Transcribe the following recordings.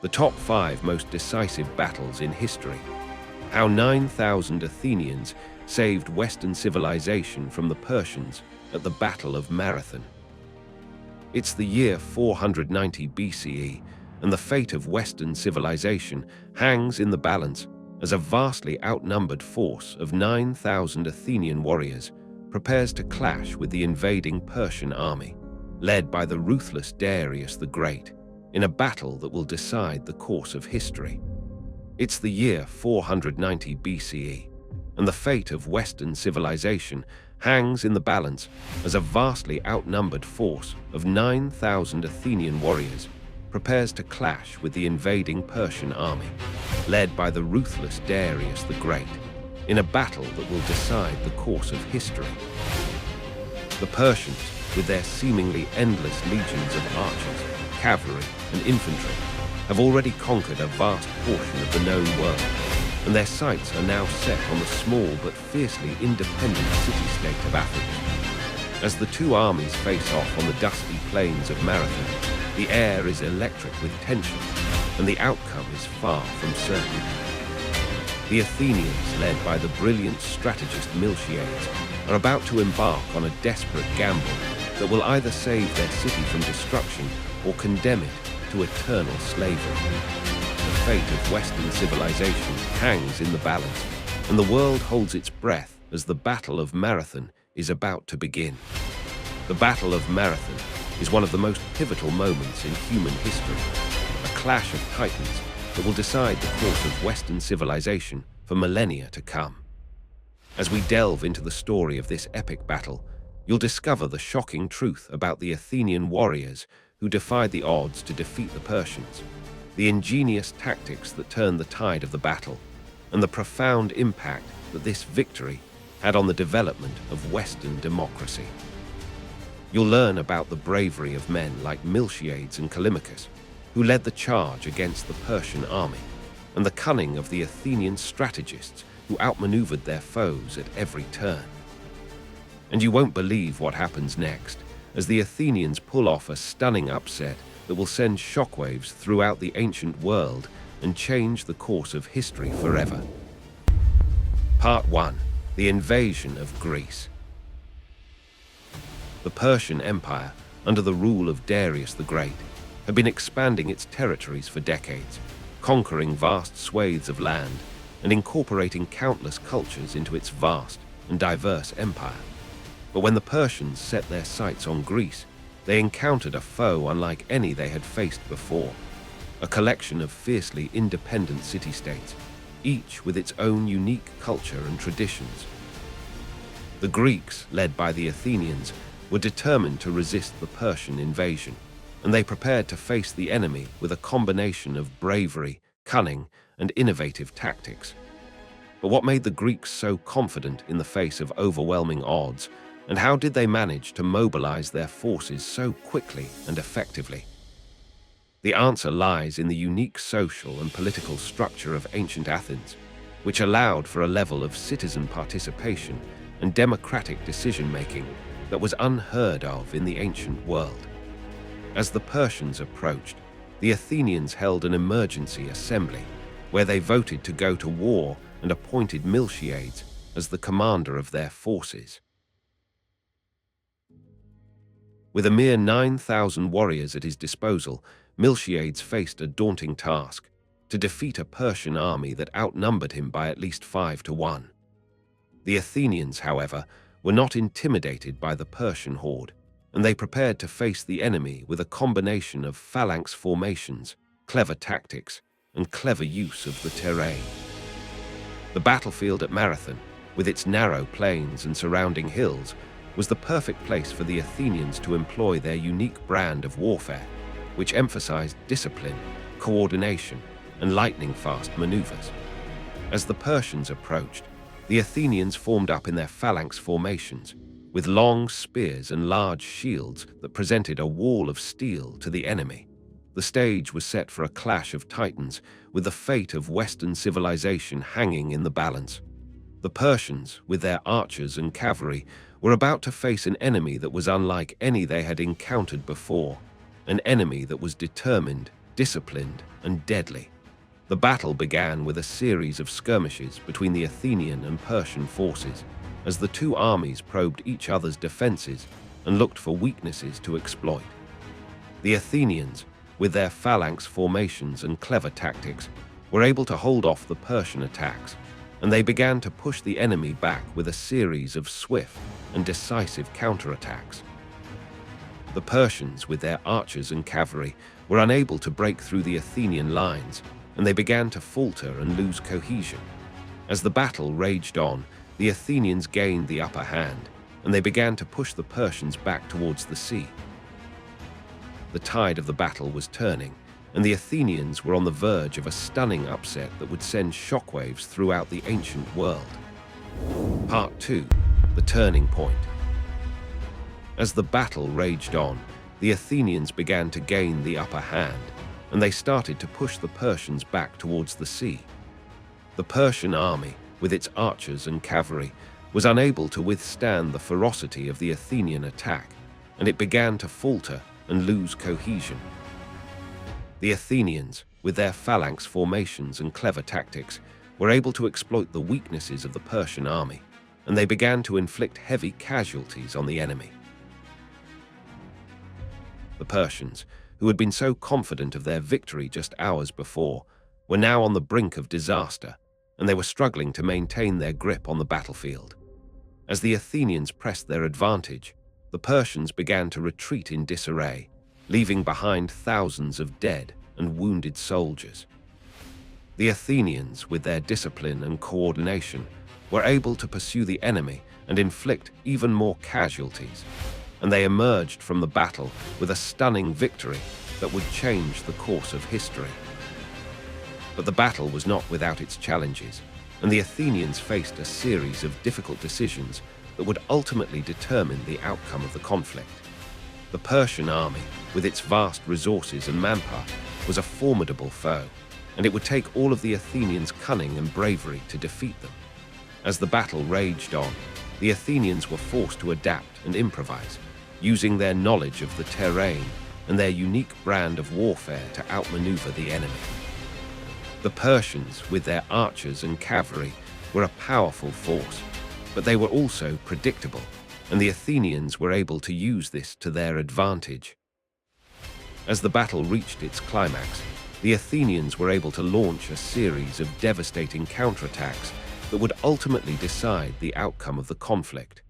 The top 5 most decisive battles in history. How 9,000 Athenians saved Western civilization from the Persians at the Battle of Marathon. It's the year 490 BCE, and the fate of Western civilization hangs in the balance as a vastly outnumbered force of 9,000 Athenian warriors prepares to clash with the invading Persian army, led by the ruthless Darius the Great, in a battle that will decide the course of history. It's the year 490 BCE, and the fate of Western civilization hangs in the balance as a vastly outnumbered force of 9,000 Athenian warriors prepares to clash with the invading Persian army, led by the ruthless Darius the Great, in a battle that will decide the course of history. The Persians, with their seemingly endless legions of archers, cavalry, and infantry, have already conquered a vast portion of the known world, and their sights are now set on the small but fiercely independent city-state of Athens. As the two armies face off on the dusty plains of Marathan, the air is electric with tension, and the outcome is far from certain. The Athenians, led by the brilliant strategist Miltiades, are about to embark on a desperate gamble that will either save their city from destruction or condemn it to eternal slavery. The fate of Western civilization hangs in the balance, and the world holds its breath as the Battle of Marathon is about to begin. The Battle of Marathon is one of the most pivotal moments in human history, a clash of titans that will decide the course of Western civilization for millennia to come. As we delve into the story of this epic battle, you'll discover the shocking truth about the Athenian warriors who defied the odds to defeat the Persians, the ingenious tactics that turned the tide of the battle, and the profound impact that this victory had on the development of Western democracy. You'll learn about the bravery of men like Miltiades and Callimachus, who led the charge against the Persian army, and the cunning of the Athenian strategists who outmaneuvered their foes at every turn. And you won't believe what happens next, as the Athenians pull off a stunning upset that will send shockwaves throughout the ancient world and change the course of history forever. Part 1. The invasion of Greece. The Persian Empire, under the rule of Darius the Great, had been expanding its territories for decades, conquering vast swathes of land and incorporating countless cultures into its vast and diverse empire. But when the Persians set their sights on Greece, they encountered a foe unlike any they had faced before, a collection of fiercely independent city-states, each with its own unique culture and traditions. The Greeks, led by the Athenians, were determined to resist the Persian invasion, and they prepared to face the enemy with a combination of bravery, cunning, and innovative tactics. But what made the Greeks so confident in the face of overwhelming odds, and how did they manage to mobilize their forces so quickly and effectively? The answer lies in the unique social and political structure of ancient Athens, which allowed for a level of citizen participation and democratic decision-making that was unheard of in the ancient world. As the Persians approached, the Athenians held an emergency assembly where they voted to go to war and appointed Miltiades as the commander of their forces. With a mere 9,000 warriors at his disposal, Miltiades faced a daunting task: to defeat a Persian army that outnumbered him by at least 5 to 1. The Athenians, however, were not intimidated by the Persian horde, and they prepared to face the enemy with a combination of phalanx formations, clever tactics, and clever use of the terrain. The battlefield at Marathon, with its narrow plains and surrounding hills, was the perfect place for the Athenians to employ their unique brand of warfare, which emphasized discipline, coordination, and lightning-fast maneuvers. As the Persians approached, the Athenians formed up in their phalanx formations, with long spears and large shields that presented a wall of steel to the enemy. The stage was set for a clash of titans, with the fate of Western civilization hanging in the balance. The Persians, with their archers and cavalry, were about to face an enemy that was unlike any they had encountered before, an enemy that was determined, disciplined, and deadly. The battle began with a series of skirmishes between the Athenian and Persian forces, as the two armies probed each other's defenses and looked for weaknesses to exploit. The Athenians, with their phalanx formations and clever tactics, were able to hold off the Persian attacks, and they began to push the enemy back with a series of swift and decisive counterattacks. The Persians, with their archers and cavalry, were unable to break through the Athenian lines, and they began to falter and lose cohesion. As the battle raged on, the Athenians gained the upper hand, and they began to push the Persians back towards the sea. The tide of the battle was turning, and the Athenians were on the verge of a stunning upset that would send shockwaves throughout the ancient world. Part 2. The Turning Point. As the battle raged on, the Athenians began to gain the upper hand, and they started to push the Persians back towards the sea. The Persian army, with its archers and cavalry, was unable to withstand the ferocity of the Athenian attack, and it began to falter and lose cohesion. The Athenians, with their phalanx formations and clever tactics, were able to exploit the weaknesses of the Persian army, and they began to inflict heavy casualties on the enemy. The Persians, who had been so confident of their victory just hours before, were now on the brink of disaster, and they were struggling to maintain their grip on the battlefield. As the Athenians pressed their advantage, the Persians began to retreat in disarray, leaving behind thousands of dead and wounded soldiers. The Athenians, with their discipline and coordination, were able to pursue the enemy and inflict even more casualties, and they emerged from the battle with a stunning victory that would change the course of history. But the battle was not without its challenges, and the Athenians faced a series of difficult decisions that would ultimately determine the outcome of the conflict. The Persian army, with its vast resources and manpower, was a formidable foe, and it would take all of the Athenians' cunning and bravery to defeat them. As the battle raged on, the Athenians were forced to adapt and improvise, using their knowledge of the terrain and their unique brand of warfare to outmaneuver the enemy. The Persians, with their archers and cavalry, were a powerful force, but they were also predictable, and the Athenians were able to use this to their advantage. As the battle reached its climax, the Athenians were able to launch a series of devastating counterattacks that would ultimately decide the outcome of the conflict.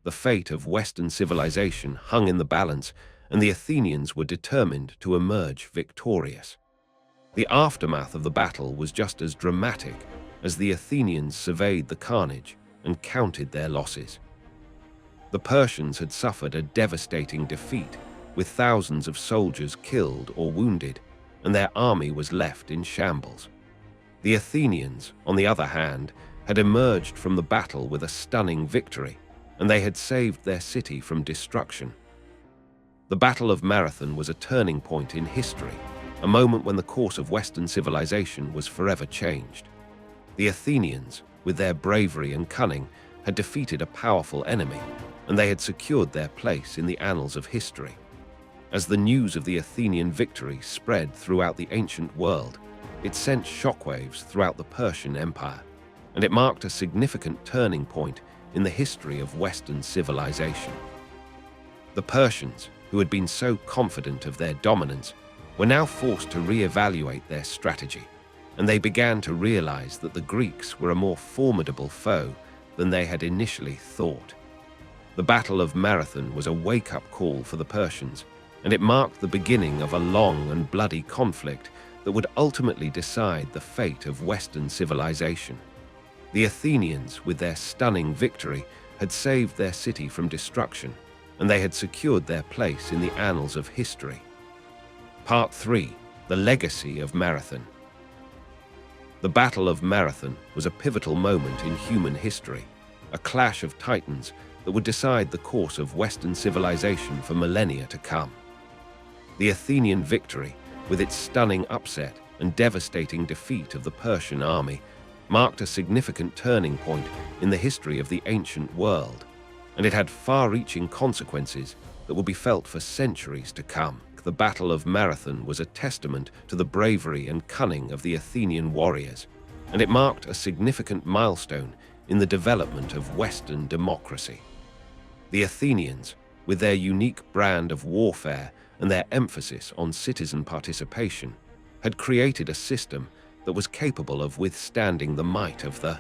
The fate of Western civilization hung in the balance, and the Athenians were determined to emerge victorious. The aftermath of the battle was just as dramatic as the Athenians surveyed the carnage and counted their losses. The Persians had suffered a devastating defeat, with thousands of soldiers killed or wounded, and their army was left in shambles. The Athenians, on the other hand, had emerged from the battle with a stunning victory, and they had saved their city from destruction. The Battle of Marathon was a turning point in history, a moment when the course of Western civilization was forever changed. The Athenians, with their bravery and cunning, had defeated a powerful enemy, and they had secured their place in the annals of history. As the news of the Athenian victory spread throughout the ancient world, it sent shockwaves throughout the Persian Empire, and it marked a significant turning point in the history of Western civilization. The Persians, who had been so confident of their dominance, were now forced to re-evaluate their strategy, and they began to realize that the Greeks were a more formidable foe than they had initially thought. The Battle of Marathon was a wake-up call for the Persians, and it marked the beginning of a long and bloody conflict that would ultimately decide the fate of Western civilization. The Athenians, with their stunning victory, had saved their city from destruction, and they had secured their place in the annals of history. Part 3. The Legacy of Marathon. The Battle of Marathon was a pivotal moment in human history, a clash of titans that would decide the course of Western civilization for millennia to come. The Athenian victory, with its stunning upset and devastating defeat of the Persian army, marked a significant turning point in the history of the ancient world, and it had far-reaching consequences that would be felt for centuries to come. think the Battle of Marathon was a testament to the bravery and cunning of the Athenian warriors, and it marked a significant milestone in the development of Western democracy. The Athenians, with their unique brand of warfare and their emphasis on citizen participation, had created a system that was capable of withstanding the might of the